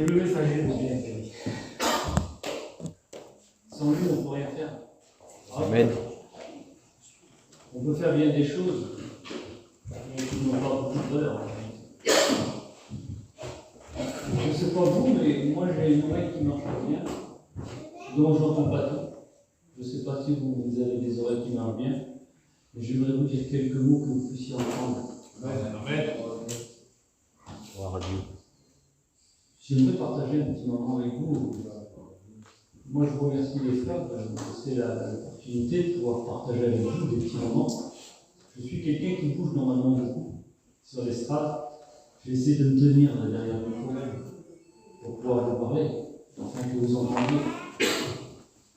C'est le messager de Dieu. Sans lui, on ne peut rien faire. Amen. On peut faire bien des choses, mais qui n'ont pas beaucoup de valeur. Je ne sais pas vous, mais moi j'ai une oreille qui marche bien, dont je n'entends pas tout. Je ne sais pas si vous avez des oreilles qui marchent bien, mais j'aimerais vous dire quelques mots que vous puissiez entendre. Amen. Gloire à Dieu. J'aimerais partager un petit moment avec vous. Moi, je vous remercie les frères de me laisser l'opportunité de pouvoir partager avec vous des petits moments. Je suis quelqu'un qui bouge normalement beaucoup sur l'estrade. Je vais essayer de me tenir derrière le micro pour pouvoir vous parler, afin que vous entendiez.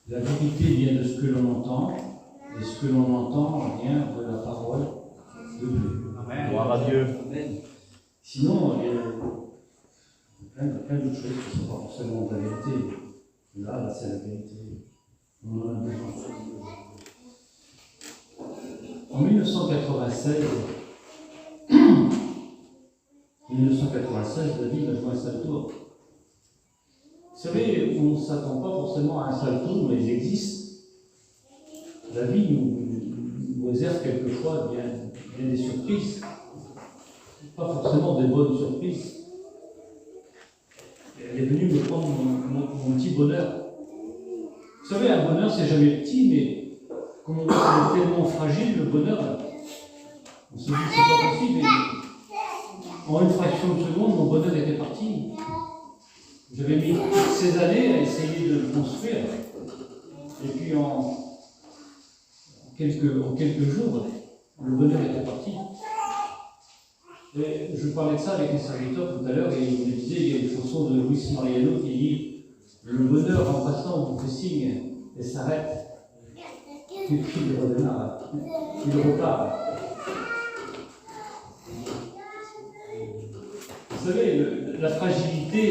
La vérité vient de ce que l'on entend, et ce que l'on entend vient de la parole de Dieu. Amen. Gloire à Dieu. Amen. Sinon, il y a plein d'autres choses qui ne sont pas forcément de la vérité. Là, c'est la vérité. On en a besoin. En 1996, David a joué un salto. Vous savez, on ne s'attend pas forcément à un salto, mais ils existent. La vie nous réserve quelquefois bien des surprises. Pas forcément des bonnes surprises. Elle est venue me prendre mon petit bonheur. Vous savez, un bonheur, c'est jamais petit, mais comme on est tellement fragile, le bonheur, on se dit que c'est pas possible. Et en une fraction de seconde, mon bonheur était parti. J'avais mis toutes ces années à essayer de le construire. Et puis en quelques jours, le bonheur était parti. Et je parlais de ça avec un serviteur tout à l'heure et il me disait, il y a une chanson de Luis Mariano qui dit « Le bonheur en passant vous fait signe et s'arrête. Puis il redémarre, il repart. » Vous savez, la fragilité,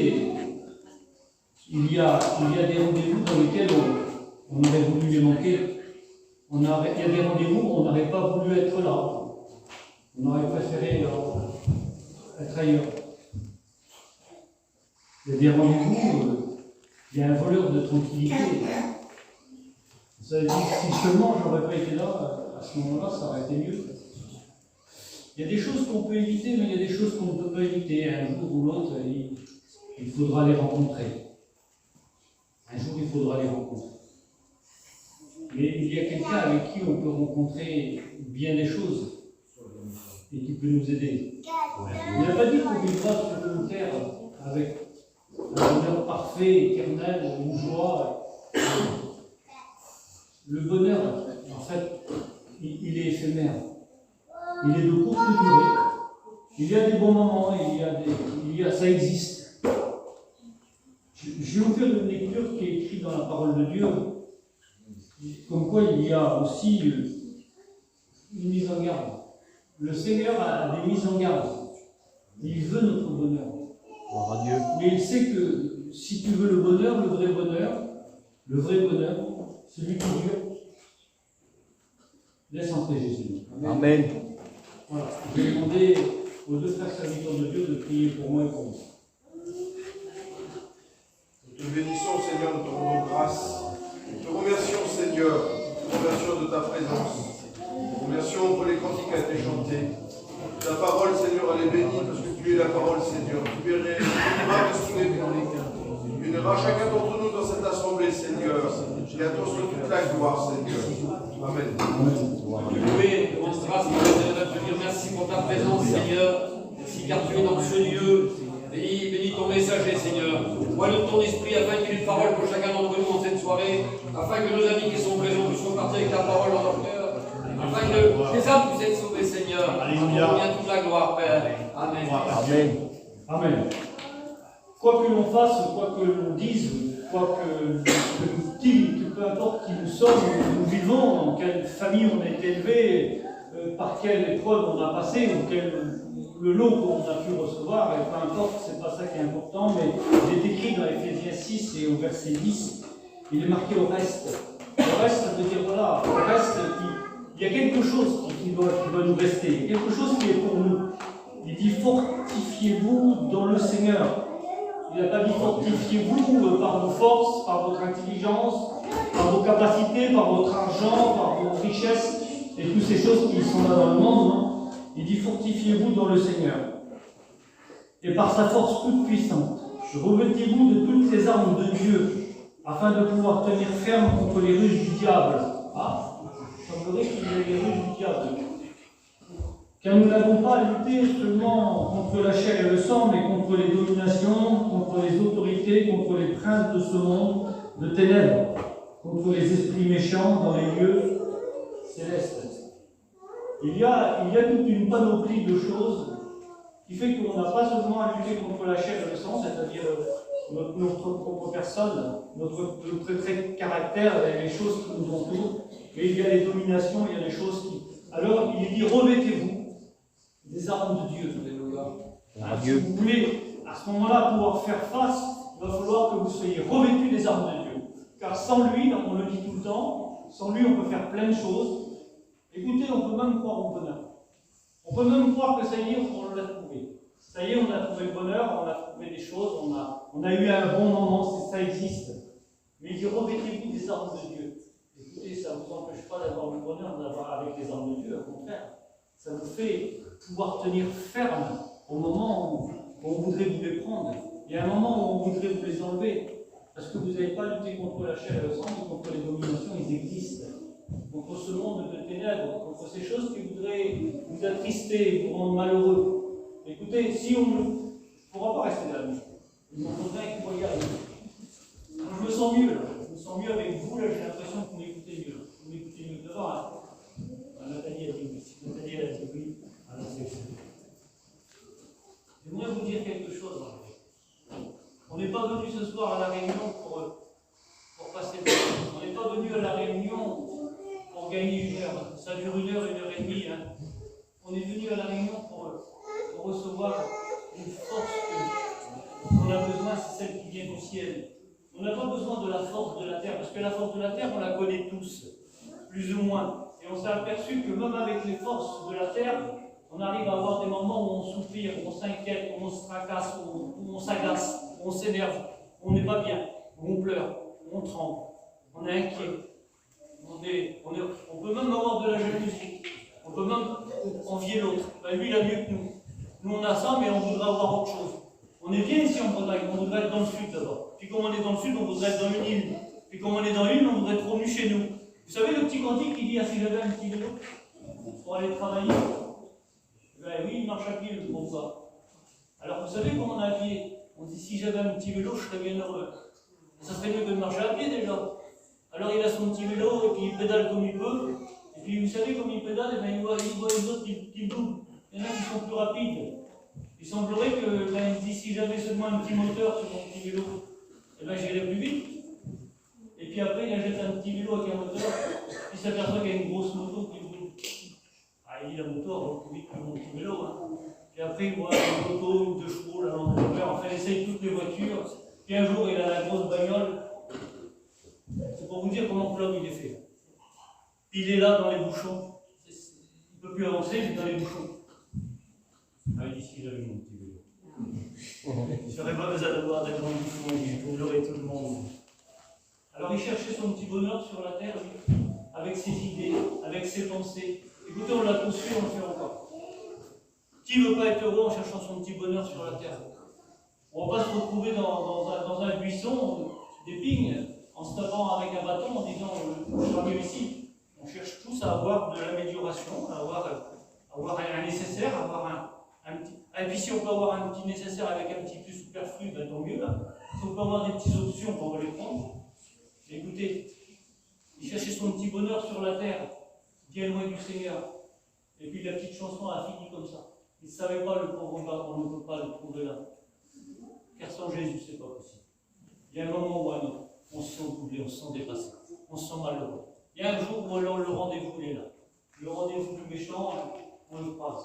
il y a des rendez-vous dans lesquels on aurait voulu les manquer. Il y a des rendez-vous où on n'aurait pas voulu être là. On aurait préféré être ailleurs. Il y a des rendez-vous, il y a un voleur de tranquillité. Vous savez, si seulement j'aurais pas été là, à ce moment-là, ça aurait été mieux. Il y a des choses qu'on peut éviter, mais il y a des choses qu'on ne peut pas éviter. Un jour ou l'autre, il faudra les rencontrer. Un jour, il faudra les rencontrer. Mais il y a quelqu'un avec qui on peut rencontrer bien des choses et qui peut nous aider. Il n'a pas dit qu'on vivra sur une terre avec un bonheur parfait, éternel, une joie. Le bonheur, en fait, il est éphémère. Il est de courte durée. Il y a des bons moments, ça existe. Je vais vous faire une lecture qui est écrite dans la parole de Dieu, comme quoi il y a aussi une mise en garde. Le Seigneur a des mises en garde. Il veut notre bonheur. Gloire à Dieu. Mais il sait que si tu veux le bonheur, le vrai bonheur, celui qui dure, laisse entrer Jésus. Amen. Voilà. Je vais demander aux deux frères serviteurs de Dieu de prier pour moi et pour vous. Nous te bénissons, Seigneur, nous te rendons grâce. Nous te remercions, Seigneur. Nous te remercions de ta présence. Nous te remercions pour les cantiques qui ont été chantés. Ta parole, Seigneur, elle est bénie parce que tu es la parole, Seigneur. Tu es réel. Tu béniras chacun d'entre nous dans cette assemblée, Seigneur. Et à toi soit toute la gloire, Seigneur. Amen. Dieu loué, te rendre grâce, Seigneur, te dire merci pour ta présence, Seigneur. Merci car tu es dans ce lieu. Bénis ton messager, Seigneur. Vois-le de ton esprit afin qu'il y ait une parole pour chacun d'entre nous en cette soirée, afin que nos amis qui sont présents puissent repartir avec ta parole dans leur cœur, afin que les âmes puissent être sauvées, Seigneur. Alléluia. Bien toute la gloire, Père. Amen. Amen. Amen. Quoi que l'on fasse, quoi que l'on dise, quoi que peu importe qui nous sommes, où nous vivons, dans quelle famille on a été élevé, par quelle épreuve on a passé, ou le lot qu'on a pu recevoir, et peu importe, c'est pas ça qui est important, mais il est écrit dans Ephésiens 6 et au verset 10, il est marqué au reste. Le reste, ça veut dire voilà, au reste, il y a quelque chose qui doit nous rester, il y a quelque chose qui est pour nous. Il dit fortifiez-vous dans le Seigneur Il n'a pas dit fortifiez-vous par vos forces, par votre intelligence, par vos capacités, par votre argent, par vos richesses et toutes ces choses qui sont là dans le monde. Non, il dit fortifiez-vous dans le Seigneur. Et par sa force toute puissante, revêtez-vous de toutes les armes de Dieu, afin de pouvoir tenir ferme contre les ruses du diable. Ah, il semblerait qu'il y ait les ruses du diable. Car nous n'avons pas à lutter seulement contre la chair et le sang, mais contre les dominations, contre les autorités, contre les princes de ce monde de ténèbres, contre les esprits méchants dans les lieux célestes. Il y a toute une panoplie de choses qui fait qu'on n'a pas seulement à lutter contre la chair et le sang, c'est-à-dire notre propre personne, notre trait de caractère, les choses qui nous entourent, mais il y a les dominations, il y a les choses qui... Alors il dit revêtez-vous des armes de Dieu. Si vous voulez à ce moment-là pouvoir faire face, il va falloir que vous soyez revêtus des armes de Dieu. Car sans lui, on le dit tout le temps, sans lui on peut faire plein de choses. Écoutez, on peut même croire au bonheur. On peut même croire que ça y est, on l'a trouvé. Ça y est, on a trouvé le bonheur, on a trouvé des choses, on a eu un bon moment, ça existe. Mais il dit revêtez-vous des armes de Dieu. Écoutez, ça ne vous empêche pas d'avoir le bonheur avec les armes de Dieu, au contraire. Ça vous fait pouvoir tenir ferme au moment où on voudrait vous les prendre. Il y a un moment où on voudrait vous les enlever. Parce que vous n'avez pas lutté contre la chair et le sang, mais contre les dominations, ils existent. Contre ce monde de ténèbres, contre ces choses qui voudraient vous attrister, vous rendre malheureux. Écoutez, si on ne pourra pas rester là, il nous faudrait qu'il y arrive. Je me sens mieux là. Je me sens mieux avec vous là. J'ai l'impression que vous m'écoutez mieux. Vous m'écoutez mieux devant. Hein. Nathalie a dit oui. Nathalie a dit oui. Alors c'est ça. J'aimerais vous dire quelque chose. On n'est pas venu ce soir à la réunion pour passer le temps. On n'est pas venu à la réunion pour gagner une heure. Ça dure une heure et demie. Hein. On est venu à la réunion pour recevoir une force qu'on a besoin, c'est celle qui vient du ciel. On n'a pas besoin de la force de la terre, parce que la force de la terre, on la connaît tous, plus ou moins. Et on s'est aperçu que même avec les forces de la terre, on arrive à avoir des moments où on soupire, où on s'inquiète, où on se tracasse, où on s'agace, où on s'énerve, où on n'est pas bien, où on pleure, où on tremble, on est inquiet. On peut même avoir de la jalousie. On peut même envier l'autre. Ben, lui, il a mieux que nous. Nous, on a ça, mais on voudrait avoir autre chose. On est bien ici en Bretagne, on voudrait être dans le sud d'abord. Puis comme on est dans le sud, on voudrait être dans une île. Puis comme on est dans une île, on voudrait être revenu chez nous. Vous savez le petit cantique qui dit « Ah, si j'avais un petit vélo pour aller travailler ?» Ben oui, il marche à pied, le gros ça. Alors vous savez comment on a pied? On dit « Si j'avais un petit vélo, je serais bien heureux. » Ça serait mieux que de marcher à pied déjà. Alors il a son petit vélo et puis il pédale comme il peut. Et puis vous savez comme il pédale, et bien, il voit les autres qui doublent. Il y en a qui sont plus rapides. Il semblerait que il dit si j'avais seulement un petit moteur sur mon petit vélo, eh ben, j'irais plus vite. Et puis après il achète un petit vélo avec un moteur, il s'aperçoit qu'il y a une grosse moto qui roule. Ah, il dit la moto va plus vite que mon petit vélo. Hein. Et après il voit une moto, une 2 chevaux, la Land Rover, enfin il essaye toutes les voitures. Puis un jour il a la grosse bagnole. C'est pour vous dire comment l'homme il est fait. Puis il est là dans les bouchons. Il ne peut plus avancer, il est dans les bouchons. Ah, il dit si j'avais mon petit vélo. Je n'aurais pas besoin d'avoir des grands bouchons, il comblerait tout le monde. Alors il cherchait son petit bonheur sur la terre, lui, avec ses idées, avec ses pensées. Écoutez, on l'a tous fait, on le fait encore. Qui ne veut pas être heureux en cherchant son petit bonheur sur la terre? On ne va pas se retrouver dans un buisson d'épines en se tapant avec un bâton en disant je serai mieux ici. On cherche tous à avoir de l'amélioration, à avoir un nécessaire, à avoir un petit. Et puis si on peut avoir un petit nécessaire avec un petit plus superflu, ben tant mieux. Hein. Si on peut avoir des petites options, on va les prendre. Mais écoutez, il cherchait son petit bonheur sur la terre, bien loin du Seigneur. Et puis la petite chanson a fini comme ça. Il ne savait pas le pauvre gars, on ne peut pas le trouver là. Car sans Jésus, c'est pas possible. Il y a un moment où un autre, on se sent doublé, on se sent dépassé, on se sent malheureux. Il y a un jour où le rendez-vous est là. Le rendez-vous du méchant, on le croise.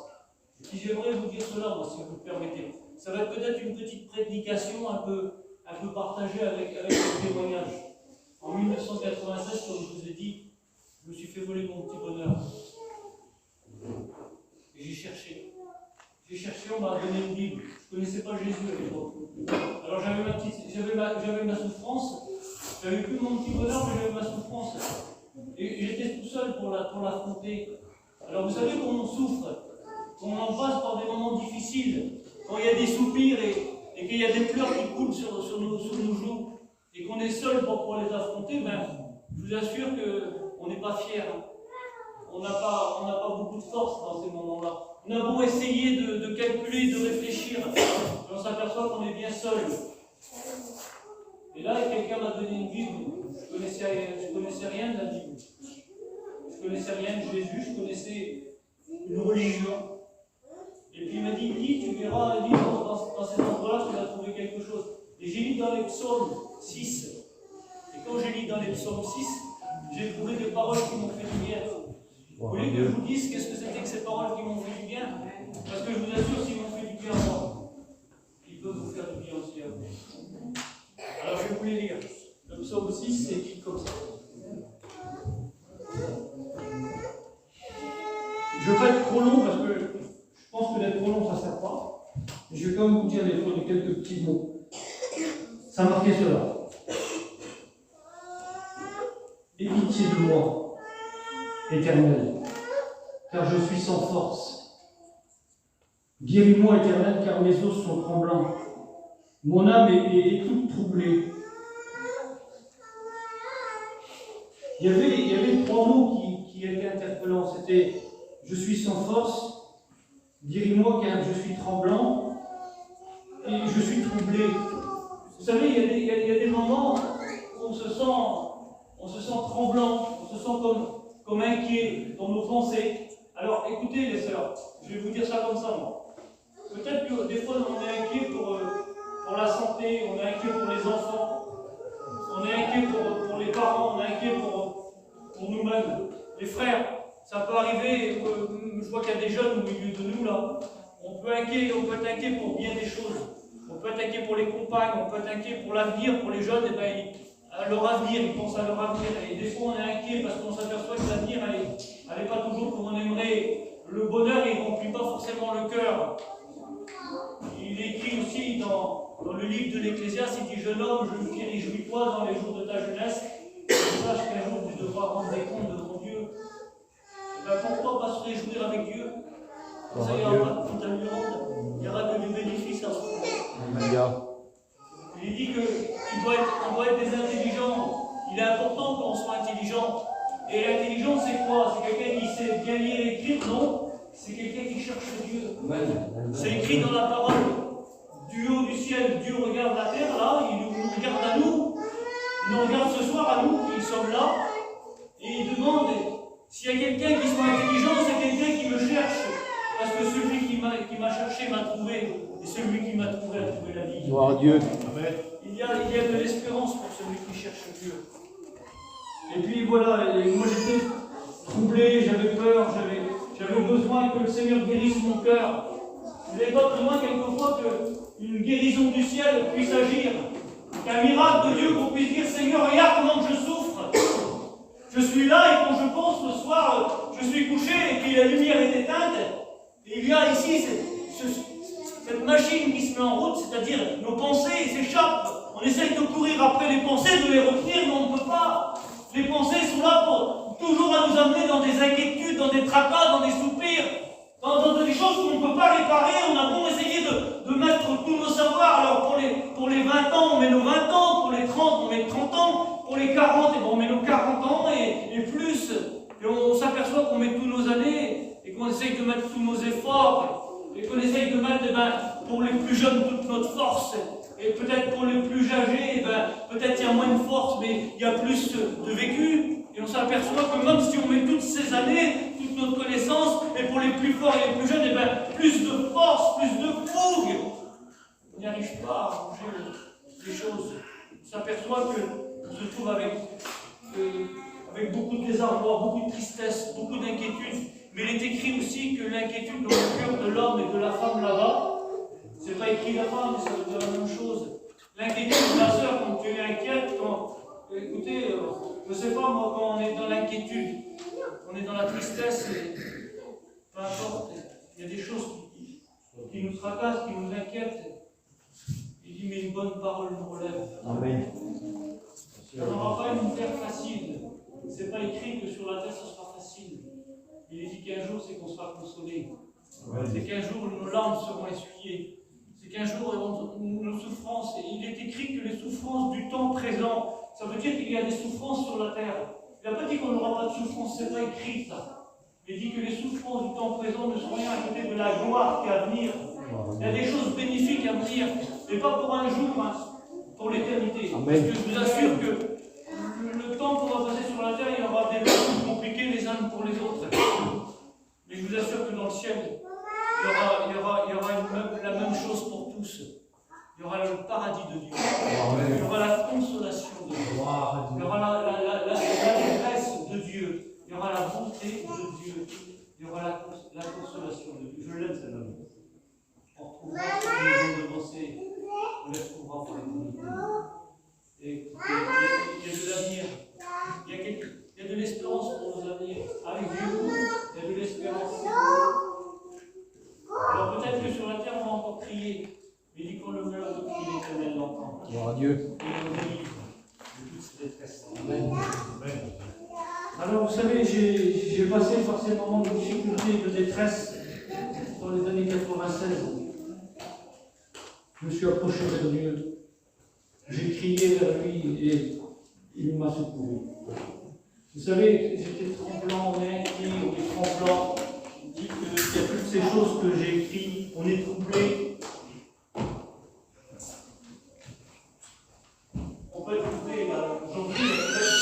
Et puis j'aimerais vous dire cela, moi, si vous le permettez. Ça va être peut-être une petite prédication un peu partagée avec le témoignage. En 1996, comme je vous ai dit, je me suis fait voler mon petit bonheur. Et j'ai cherché j'ai cherché, on m'a donné une Bible. Je ne connaissais pas Jésus à l'époque. Alors j'avais ma souffrance, j'avais plus mon petit bonheur, mais j'avais ma souffrance. Et j'étais tout seul pour l'affronter. Alors vous savez, quand on souffre, quand on en passe par des moments difficiles, quand il y a des soupirs et qu'il y a des pleurs qui coulent sur nos joues, et qu'on est seul pour pouvoir les affronter, ben, je vous assure qu'on n'est pas fiers. Hein. On n'a pas beaucoup de force dans ces moments-là. On a beau essayer de calculer, de réfléchir, on s'aperçoit qu'on est bien seul. Et là, quelqu'un m'a donné une Bible. Je connaissais rien de la Bible. Je connaissais rien de Jésus, je connaissais une religion. Et puis il m'a dit, lis, tu verras, lis dans ces endroits-là, tu vas trouver quelque chose. Et j'ai lu dans les psaumes 6. Et quand j'ai lu dans les psaumes 6, j'ai trouvé des paroles qui m'ont fait du bien. Vous voulez que je vous dise qu'est-ce que c'était que ces paroles qui m'ont fait du bien? Parce que je vous assure, s'ils m'ont fait du bien à moi, ils peuvent vous faire du bien aussi à vous. Alors je vais vous les lire. Le psaume 6, c'est écrit comme ça. Je ne veux pas être trop long parce que je pense que d'être trop long, ça ne sert pas. Mais je vais quand même vous dire quelques petits mots. Ça a marqué cela. Aie pitié de moi, Éternel, car je suis sans force. Guéris-moi, Éternel, car mes os sont tremblants. Mon âme est toute troublée. Il y avait trois mots qui étaient interpellants. C'était « Je suis sans force »,« Guéris-moi, car je suis tremblant » et « Je suis troublé ». Vous savez, il y a des moments où on se sent tremblant, on se sent comme inquiet dans nos pensées. Alors écoutez les sœurs, je vais vous dire ça comme ça, moi. Peut-être que des fois on est inquiet pour la santé, on est inquiet pour les enfants, on est inquiet pour les parents, on est inquiet pour nous-mêmes. Les frères, ça peut arriver, je vois qu'il y a des jeunes au milieu de nous là, on peut être inquiet pour bien des choses. On peut être inquiet pour les compagnes, on peut être inquiet pour l'avenir, pour les jeunes, et ben, leur avenir, ils pensent à leur avenir. Et des fois, on est inquiet parce qu'on s'aperçoit que l'avenir, elle n'est pas toujours comme on aimerait. Le bonheur, il ne remplit pas forcément le cœur. Il est écrit aussi dans le livre de l'Ecclésiaste, il dit « Jeune homme, je me réjouis-toi dans les jours de ta jeunesse, et sache qu'un jour tu devras rendre des comptes devant Dieu. » Et ben, pourquoi pas se réjouir avec Dieu? Ça, il n'y aura pas de compte à lui rendre. Il n'y aura que du bénéfice à vous. Il dit qu'on doit être des intelligents. Il est important qu'on soit intelligent. Et l'intelligence, c'est quoi? C'est quelqu'un qui sait bien lire et écrire? Non. C'est quelqu'un qui cherche Dieu. C'est écrit dans la parole. Du haut du ciel, Dieu regarde la terre, là, il nous regarde à nous. Il nous regarde ce soir à nous, qui sommes là. Et il demande, s'il y a quelqu'un qui soit intelligent, c'est quelqu'un qui me cherche. Parce que celui qui m'a cherché m'a trouvé. Et celui qui m'a trouvé a trouvé la vie. Gloire à Dieu. Amen. Il y a de l'espérance pour celui qui cherche Dieu. Et puis voilà, moi j'étais troublé, j'avais peur, j'avais besoin que le Seigneur guérisse mon cœur. Vous n'avez pas besoin quelquefois qu'une guérison du ciel puisse agir. Qu'un miracle de Dieu qu'on puisse dire, Seigneur, regarde comment je souffre. Je suis là et quand je pense le soir, je suis couché et puis la lumière est éteinte. Et il y a ici cette machine qui se met en route, c'est-à-dire nos pensées s'échappent. On essaye de courir après les pensées, de les retenir, mais on ne peut pas. Les pensées sont là pour toujours à nous amener dans des inquiétudes, dans des tracas, dans des soupirs, dans des choses qu'on ne peut pas réparer. On a beau essayer de mettre tous nos savoirs. Alors pour les 20 ans, on met nos 20 ans, pour les 30, on met 30 ans, pour les 40, on met nos 40 ans et plus. Et on s'aperçoit qu'on met tous nos années et qu'on essaye de mettre tous nos efforts. Et qu'on essaye de mettre, pour les plus jeunes, toute notre force. Et peut-être pour les plus âgés, peut-être il y a moins de force, mais il y a plus de vécu. Et on s'aperçoit que même si on met toutes ces années, toute notre connaissance, et pour les plus forts et les plus jeunes, plus de force, plus de fougue. On n'y arrive pas à changer les choses. On s'aperçoit qu'on se trouve avec beaucoup de désarroi, beaucoup de tristesse, beaucoup d'inquiétude. Mais il est écrit aussi que l'inquiétude dans le cœur de l'homme et de la femme là-bas, c'est pas écrit la femme, mais ça veut dire la même chose. L'inquiétude de la sœur, quand tu es inquiète, écoutez, je ne sais pas moi, quand on est dans l'inquiétude, on est dans la tristesse, et peu importe, il y a des choses qui nous tracasse, qui nous inquiète. Il dit, mais une bonne parole nous relève. Amen. On n'aura pas une terre facile. C'est pas écrit que sur la terre ce sera facile. Il est dit qu'un jour c'est qu'on sera consolé. C'est qu'un jour nos larmes seront essuyées. C'est qu'un jour nos souffrances. Et il est écrit que les souffrances du temps présent, ça veut dire qu'il y a des souffrances sur la terre. Il n'a pas dit qu'on n'aura pas de souffrances, c'est pas écrit ça. Il dit que les souffrances du temps présent ne sont rien à côté de la gloire qui est à venir. Il y a des choses bénéfiques à venir, mais pas pour un jour, hein, pour l'éternité. Parce que je vous assure que le temps qu'on va passer sur la terre, il y aura des choses compliquées les uns pour les autres. Mais je vous assure que dans le ciel, il y aura la même chose pour tous. Il y aura le paradis de Dieu. Il y aura la consolation de Dieu. Il y aura la grâce de Dieu. Il y aura la bonté de Dieu. Il y aura la consolation de Dieu. Je l'aime celle-là. On retrouvera ce que nous avons devancé. On les retrouvera pour l'éternité. Et il y a de l'avenir. Il y a de l'espérance pour nos avenirs. Avec Dieu, il y a de l'espérance. Alors peut-être que sur la terre, on va encore crier. Mais il dit qu'on le meurt de crier, l'Éternel l'entend. Gloire à Dieu. Et on délivre de toute cette détresse. Amen. Alors vous savez, j'ai passé par ces moments de difficulté et de détresse dans les années 96. Je me suis approché de Dieu. J'ai crié vers lui et il m'a secouru. Vous savez, j'étais tremblant, on est inquiet, on est tremblant. On dit qu'il y a toutes ces choses que j'ai écrites, on est troublé. On peut être troublé. Aujourd'hui, il y a peut-être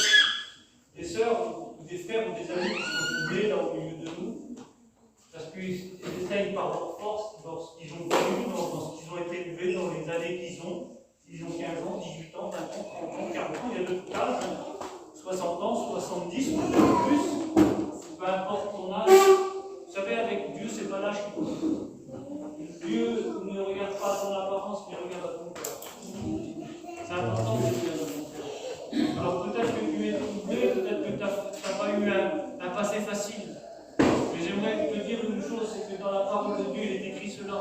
des sœurs, ou des frères, ou des amis qui sont troublés là au milieu de nous. Parce qu'ils essayent par leur force, dans ce qu'ils ont connu, dans ce qu'ils ont été élevés, dans les années qu'ils ont. Ils ont 15 ans, 18 ans, 20 ans, 30 ans, 40 ans, il y a de tout âge, 60 ans, 70, peut-être plus, peu importe ton âge. Vous savez, avec Dieu, c'est pas l'âge qui compte. Dieu ne regarde pas à ton apparence, mais regarde à ton cœur. C'est important de regarder à ton cœur. Alors peut-être que tu es troublé, peut-être que tu n'as pas eu un passé facile. Mais j'aimerais te dire une chose, c'est que dans la parole de Dieu, il est écrit cela.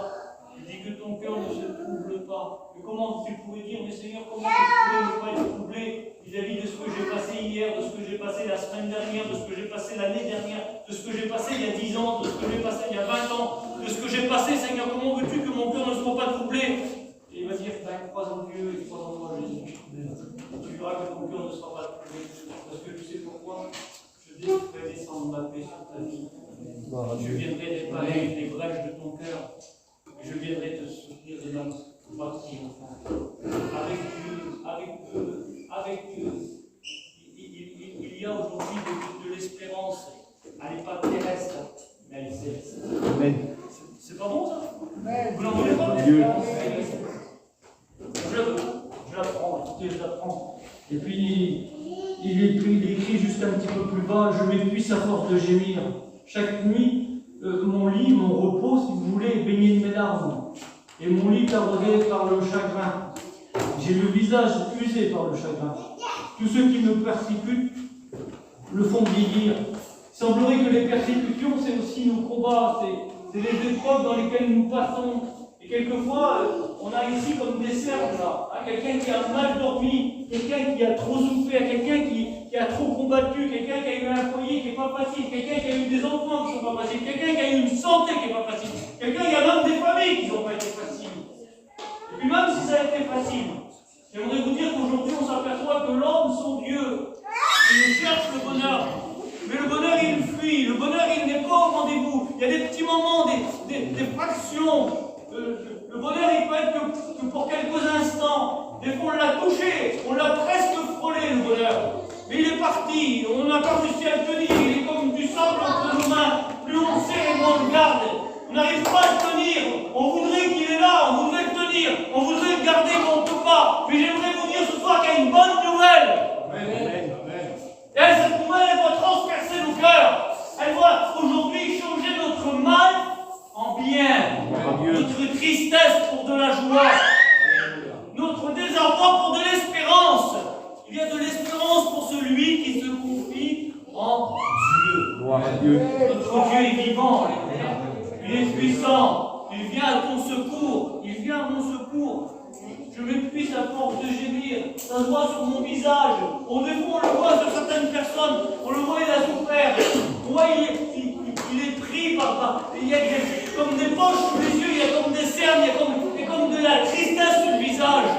Il dit que ton cœur ne se trouble pas. Mais comment tu pouvais dire, mais Seigneur, comment tu pouvais ne pas être troublé vis-à-vis de ce que j'ai passé hier, de ce que j'ai passé la semaine dernière, de ce que j'ai passé l'année dernière, de ce que j'ai passé il y a 10 ans, de ce que j'ai passé il y a 20 ans, de ce que j'ai passé, Seigneur, comment veux-tu que mon cœur ne soit pas troublé? Et il va dire, crois en Dieu et crois en moi, Jésus. Et tu verras que ton cœur ne sera pas troublé. Parce que tu sais pourquoi? Je ferai descendre ma paix sur ta vie. Je viendrai réparer les brèches de ton cœur. Je viendrai te soutenir de l'âme avec Dieu, avec Dieu. Il y a aujourd'hui de l'espérance. Elle n'est pas terrestre, mais elle est céleste. Amen. C'est pas bon ça? Vous n'en voulez pas? Dieu. Je l'apprends, écoutez, je l'apprends. Et puis, il est écrit juste un petit peu plus bas, je m'épuise à force de gémir. Chaque nuit, mon lit, mon repos, si vous voulez, est baigné de mes larmes. Et mon lit est arrosé par le chagrin. J'ai le visage usé par le chagrin. Tous ceux qui me persécutent le font vieillir. Il semblerait que les persécutions, c'est aussi nos combats, c'est les épreuves dans lesquelles nous passons. Et quelquefois, on a ici comme des cerfs, là, hein, quelqu'un qui a mal dormi, quelqu'un qui a trop souffert, quelqu'un qui a trop combattu, quelqu'un qui a eu un foyer qui n'est pas facile, quelqu'un qui a eu des enfants qui ne sont pas faciles, quelqu'un qui a eu une santé qui n'est pas facile, quelqu'un qui a même des familles qui n'ont pas été faciles. Et puis même si ça a été facile, j'aimerais vous dire qu'aujourd'hui on s'aperçoit que l'homme, son Dieu, il cherche le bonheur. Mais le bonheur, il fuit. Le bonheur, il n'est pas au rendez-vous. Il y a des petits moments, des fractions. Le bonheur, il peut être que pour quelques instants. Des fois, on l'a touché, on l'a presque frôlé, le bonheur. Mais il est parti, on n'a pas réussi à le tenir. Il est comme du sable entre nos mains. Plus on serre et moins on le garde. On n'arrive pas à le tenir. On voudrait qu'il est là, on voudrait le tenir. On voudrait le garder, mais on ne peut pas. Mais j'aimerais vous dire ce soir qu'il y a une bonne nouvelle. Amen. Et cette nouvelle, elle doit transpercer nos cœurs. Elle doit aujourd'hui changer notre mal en bien. Notre tristesse pour de la joie. Notre désarroi pour de l'espérance. Il y a de l'espérance pour celui qui se confie en Dieu. Gloire à Dieu. Notre Dieu est vivant. Il est puissant. jours. Je m'épuise à force de gémir. Ça se voit sur mon visage. Au défaut, on le voit sur certaines personnes. On le voit, il a souffert. On voit, il est pris par... Il y a comme des poches sous les yeux, il y a comme des cernes, il y a comme de la tristesse sur le visage.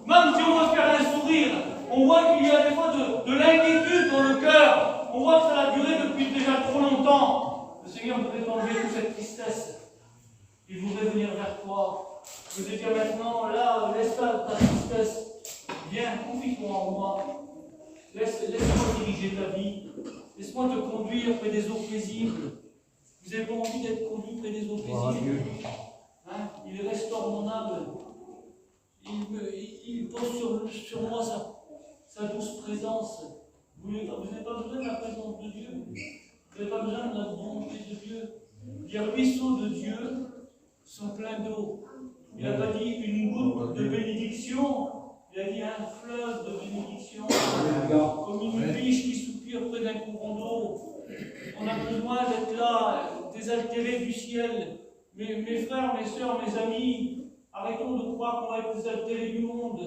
Même si on veut faire un sourire, on voit qu'il y a des fois de l'inquiétude dans le cœur. On voit que ça a duré depuis déjà trop longtemps. Le Seigneur voudrait enlever toute cette tristesse. Il voudrait venir vers toi. Je veux dire maintenant, là, laisse ta tristesse. Viens, confie-toi en moi. Laisse-moi diriger ta vie. Laisse-moi te conduire près des eaux paisibles. Vous avez pas envie d'être conduit près des eaux paisibles? Hein? Il restaure mon âme. Il pose sur moi sa douce présence. Vous n'avez pas besoin de la présence de Dieu. Vous n'avez pas besoin de la bonté de Dieu. Les ruisseaux de Dieu sont pleins d'eau. Il n'a pas dit une goutte de bénédiction, il a dit un fleuve de bénédiction, comme une biche qui soupire près d'un courant d'eau. On a besoin d'être là, désaltérés du ciel. Mes frères, mes sœurs, mes amis, arrêtons de croire qu'on va être désaltérés du monde.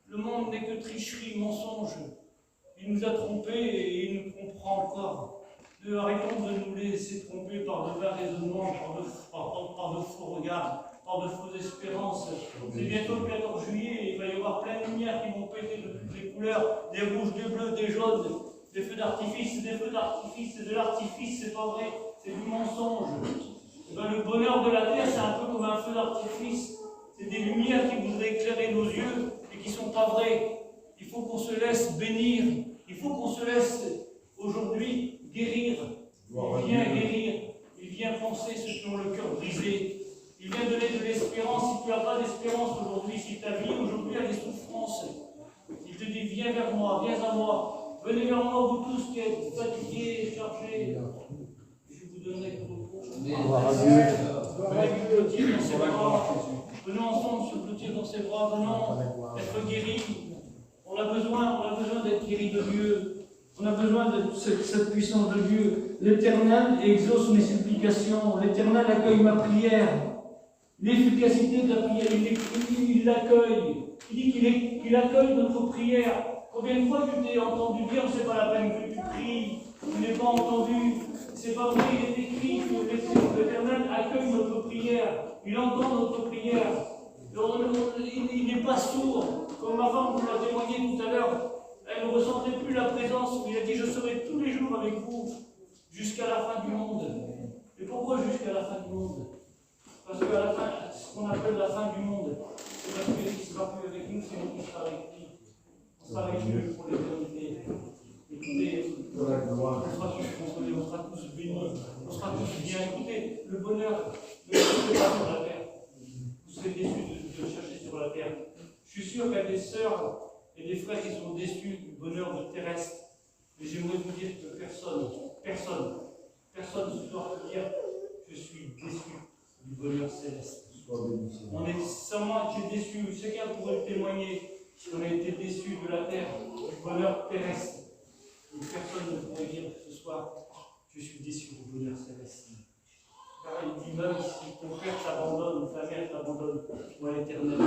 Le monde n'est que tricherie, mensonge. Il nous a trompés et il nous comprend encore. Arrêtons de nous laisser tromper par de vains raisonnements, par de faux regards, par de fausses espérances. C'est bientôt le 14 juillet, il va y avoir plein de lumières qui vont péter de toutes les couleurs, des rouges, des bleus, des jaunes, des feux d'artifice, c'est de l'artifice, c'est pas vrai, c'est du mensonge. Et ben, le bonheur de la terre, c'est un peu comme un feu d'artifice. C'est des lumières qui voudraient éclairer nos yeux et qui ne sont pas vraies. Il faut qu'on se laisse bénir, il faut qu'on se laisse aujourd'hui guérir. Il vient guérir, il vient penser ceux qui ont le cœur brisé. Il vient donner de l'espérance. Si tu n'as pas d'espérance aujourd'hui, si ta vie aujourd'hui a des souffrances, il te dit viens vers moi, viens à moi. Venez vers moi, vous tous qui êtes fatigués et chargés. Je vous donnerai repos. Venez blottir dans ses bras. Venons ensemble se blottir dans ses bras. Venons être guéris. On a besoin d'être guéris de Dieu. On a besoin de cette puissance de Dieu. L'Éternel exauce mes supplications. L'Éternel accueille ma prière. L'efficacité de la prière, il l'accueille. Il dit qu'il accueille notre prière. Combien de fois tu t'es entendu dire c'est pas la peine que tu pries, tu n'es pas entendu, c'est pas vrai, il est écrit que l'Éternel accueille notre prière. Il entend notre prière. Il n'est pas sourd. Comme ma femme vous l'a témoigné tout à l'heure. Elle ne ressentait plus la présence. Il a dit, je serai tous les jours avec vous jusqu'à la fin du monde. Et pourquoi jusqu'à la fin du monde? Parce qu'à la fin, ce qu'on appelle la fin du monde, c'est parce qu'il ne sera plus avec nous, c'est nous qui serons avec lui. On sera avec lui pour l'éternité. Écoutez, on sera tous consolés, on sera tous bénis, on sera tous bien. Écoutez, le bonheur ne se fait pas sur la terre. Vous serez déçus de le chercher sur la terre. Je suis sûr qu'il y a des sœurs et des frères qui sont déçus du bonheur de terrestre. Mais j'aimerais vous dire que personne ce soir peut dire je suis déçu du bonheur céleste. On est seulement été déçus, chacun pourrait le témoigner, on a été déçus de la terre, du bonheur terrestre. Et personne ne pourrait dire ce soir je suis déçu du bonheur céleste. Car il dit même si ton frère t'abandonne, ta mère t'abandonne, moi l'éternel,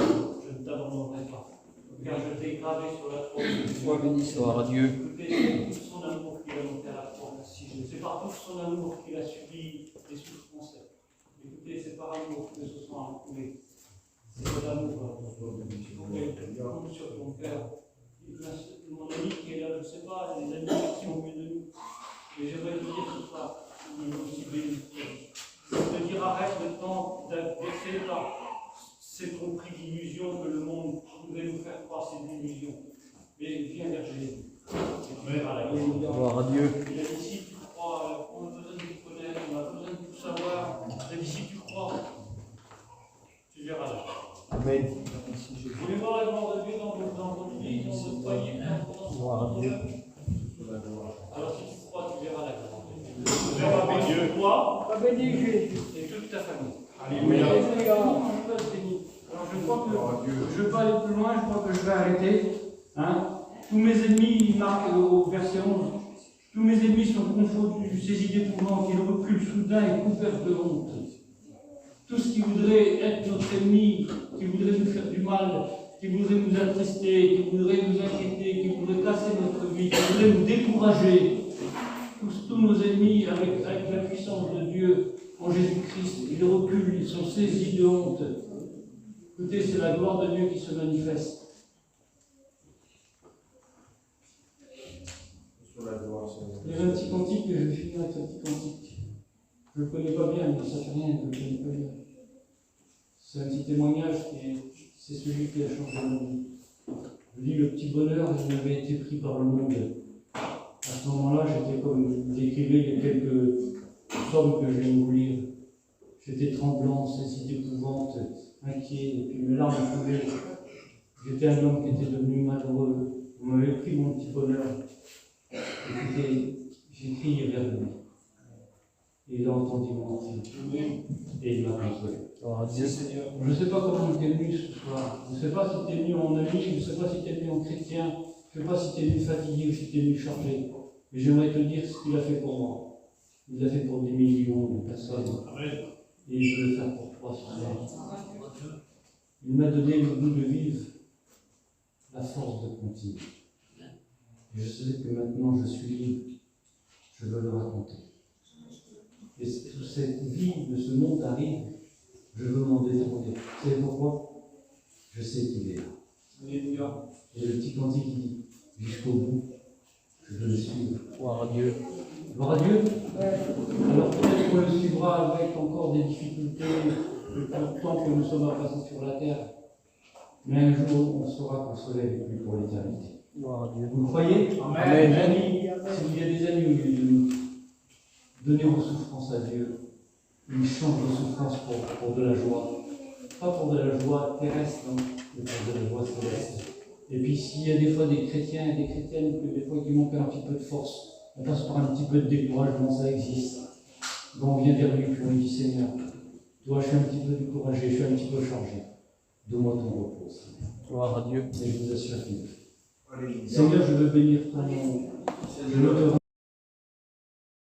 je ne t'abandonnerai pas. Car je t'ai gravé sur la croix. Sois béni soit Dieu. C'est tout son amour qu'il a monté à la croix. C'est par tout son amour qu'il a subi les souffrances. Écoutez, c'est par amour que ce soit approuvé. C'est de l'amour. Il faut qu'elle tombe sur ton cœur. Mon ami qui est là, je ne sais pas, les amis qui sont venus de nous. Mais j'aimerais te dire ce soir, il est aussi béni. De dire arrête maintenant d'être par ces tromperies d'illusions que le monde voudrait nous faire croire, c'est une illusion. Mais viens vers Jésus. Gloire à Dieu. Il a dit si tu crois, on a besoin de tout connaître, on a besoin de tout savoir. Il a dit si tu crois, tu verras là. Amen. Vous voulez voir la gloire de Dieu dans votre vie, dans votre foyer, dans votre œuvre? Alors si tu crois, tu verras la gloire de Dieu. Tu verras Dieu, toi et toute ta famille. Alléluia. Alors je crois que je ne veux pas aller plus loin, je crois que je vais arrêter. Hein? Tous mes ennemis, il marque au verset 11, tous mes ennemis sont confondus, ces idées tournantes, ils reculent soudain et couverts de honte. Tout ce qui voudrait être notre ennemi, qui qui voudraient nous faire du mal, qui voudraient nous attrister, qui voudraient nous inquiéter, qui voudraient casser notre vie, qui voudraient nous décourager. Tous nos ennemis, avec la puissance de Dieu en Jésus-Christ, ils reculent, ils sont saisis de honte. Écoutez, c'est la gloire de Dieu qui se manifeste. Il y a un petit cantique que je vais finir avec ce petit cantique. Je ne le connais pas bien, mais ça ne fait rien, je ne le connais pas bien. C'est un petit témoignage c'est celui qui a changé ma vie. Je dis le petit bonheur, il m'avait été pris par le monde. À ce moment-là, j'étais comme décrivait il y a quelques sommes que je viens de vous lire. J'étais tremblant, saisi d'épouvante, inquiet, et puis mes larmes coulaient. J'étais un homme qui était devenu malheureux. Vous m'avez pris mon petit bonheur. Écoutez, j'ai crié vers lui. Et il a entendu mon cri. Et il m'a consolé. Je ne sais pas comment tu es venu ce soir. Je ne sais pas si tu es venu en ami, je ne sais pas si tu es venu en chrétien, je ne sais pas si tu es venu fatigué ou si tu es venu chargé. Mais j'aimerais te dire ce qu'il a fait pour moi. Il l'a fait pour des millions de personnes. Et il veut le faire pour toi ce soir. Il m'a donné le goût de vivre, la force de continuer. Et je sais que maintenant je suis libre. Je veux le raconter. Et toute cette vie de ce monde arrive, je veux m'en détourner. Vous savez pourquoi? Je sais qu'il est là. Et le petit cantique qui dit, jusqu'au bout, je veux le suivre. Gloire à Dieu. Gloire à Dieu. Alors peut-être qu'on le suivra avec encore des difficultés, le temps que nous sommes à passer sur la terre. Mais un jour, on sera consolé avec lui pour l'éternité. Gloire à Dieu. Vous croyez? Amen. Mes amis, s'il y a des amis au milieu de nous, donnez vos souffrances à Dieu. Il change vos souffrances pour de la joie. Pas pour de la joie terrestre, non, mais pour de la joie céleste. Et puis s'il y a des fois des chrétiens et des chrétiennes que des fois qui manquent un petit peu de force, on passe par un petit peu de découragement, ça existe. Bon, on vient vers lui, puis on lui dit Seigneur, toi je suis un petit peu découragé, je suis un petit peu chargé. Donne-moi ton repos, Seigneur. Gloire à Dieu. Et je vous assure qu'il le fait. Seigneur, je veux bénir ton nom. Je veux te